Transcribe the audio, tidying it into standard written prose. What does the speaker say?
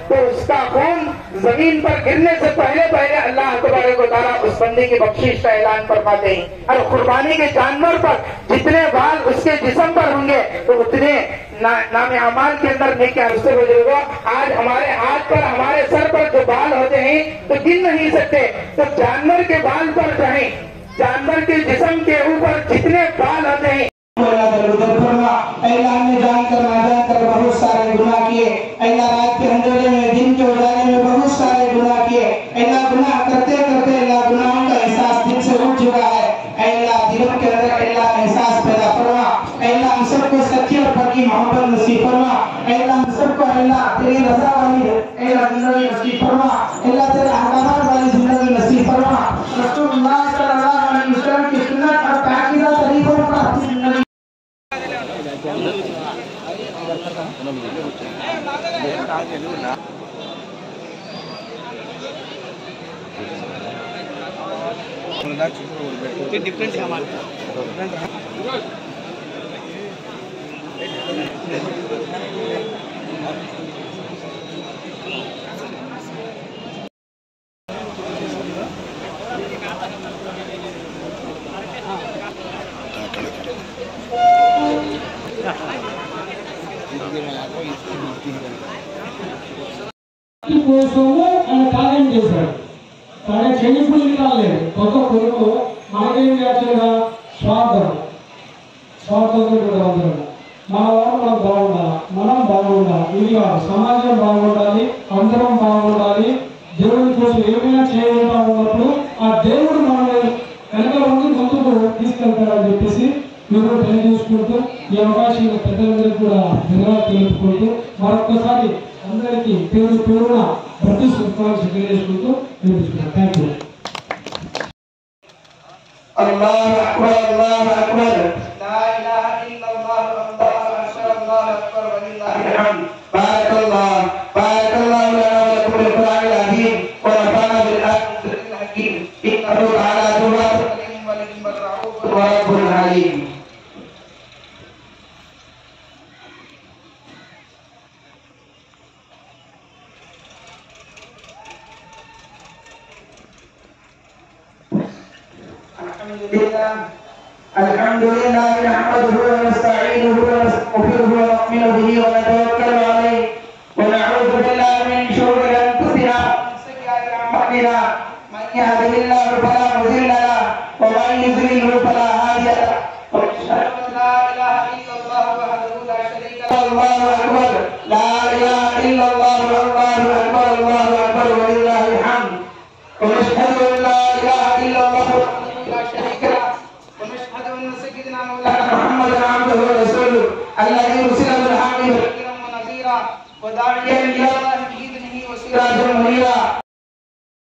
तो उसका खून जमीन पर गिरने से पहले पहले अल्लाह तबारक व तआला उस बंदे की बख्शिश का ऐलान फरमाते हैं। और कुर्बानी के जानवर पर जितने बाल उसके जिस्म पर होंगे तो उतने नाम अमाल के अंदर नेकियां उससे गुजरेगा। आज हमारे हाथ पर हमारे सर पर जो बाल होते हैं तो गिन नहीं सकते, तो जानवर के बाल पर चाहे जानवर के जिस्म के ऊपर जितने बाल होते हैं। अल्लाह ने जानकर नाजानकर बहुत सारे गुनाह किए। अल्लाह रात के अंधेरे में दिन के उजाले में बहुत सारे गुनाह किए। अल्लाह गुनाह करते करते अल्लाह गुनाहों का एहसास दिल से उठ चुका है। अल्लाह दिलों के अंदर अल्लाह एहसास पैदा फरमा। अल्लाह हम सबको सच्ची और पक्की मोहब्बत नसीब फरमा। अल्लाह हम सबको अल्लाह तेरी रज़ा वाली अल्लाह जिंदगी नसीब फरमा। अल्लाह तेरे अहकामात वाली जिंदगी नसीब फरमा। रसूलुल्लाह सल्लल्लाहु अलैहि वसल्लम की सुन्नत और पाकीज़ा तरीकों पर अपनी जिंदगी डिफरेंट है हमारे కోసము ఆయన కార్యం చేశాడు. తన చెయ్యిపుల్ని కాలేదు కొత్త కొడుకు మనకేం చేస్తున్నా స్వార్థంతో కూడా అందరం మన వారు మనం బాగుండాలి, మనం బాగుండాలి. ఇది కాదు, సమాజం బాగుండాలి, అందరం బాగుండాలి. దేవుడి కోసం ఏమైనా చేయకుండా ఉన్నప్పుడు ఆ దేవుడు మనల్ని వెనక ముందుకు తీసుకెళ్తాడని చెప్పేసి మీరు తెలియజేసుకుంటూ ఈ అవకాశం పెద్దలందరికీ కూడా ధన్యవాదాలు తెలుపుకుంటూ మరొకసారి అందరికీ పేరు పేరున ప్రతి శుభాకాంక్షలు తెలియజేసుకుంటూ నిలుస్తున్నాను. Thank you. अल्लाहु अकबर अल्लाहु अकबर ला इलाहा इल्लल्लाह अल्लाहु अकबर अल्लाहु अकबर वलिल्लाहिल हम्द बारकल्लाह लना व लकुम bil Qur'anil azim व नफa'ना bill ayatil hakim innahu ta'ala tawwabur rahim wa ni'mal ra'ufur rabbul alim. Alhamdulillah nahmaduhu wa nasta'inuhu wa nastaghfiruhu wa nu'minu bihi wa natawakkalu alayhi wa na'udzu billahi min shururi anfusina wa sayyiati a'malina man yahdihillahu fala mudilla lahu wa man yudlilhu fala hadiya lahu wa ashhadu an la ilaha illallah wahdahu la sharika lahu Allahu akbar la ilaha illallah Allahu akbar Allahu akbar walillahil hamd wa ashhadu an la ilaha illallah la sharika lahu ونشهد أن سيدنا مولانا محمد عبده ورسوله الذي أرسل بالحق بشيرا ونذيرا وداعيا إلى الله بإذنه وسراجا منيرا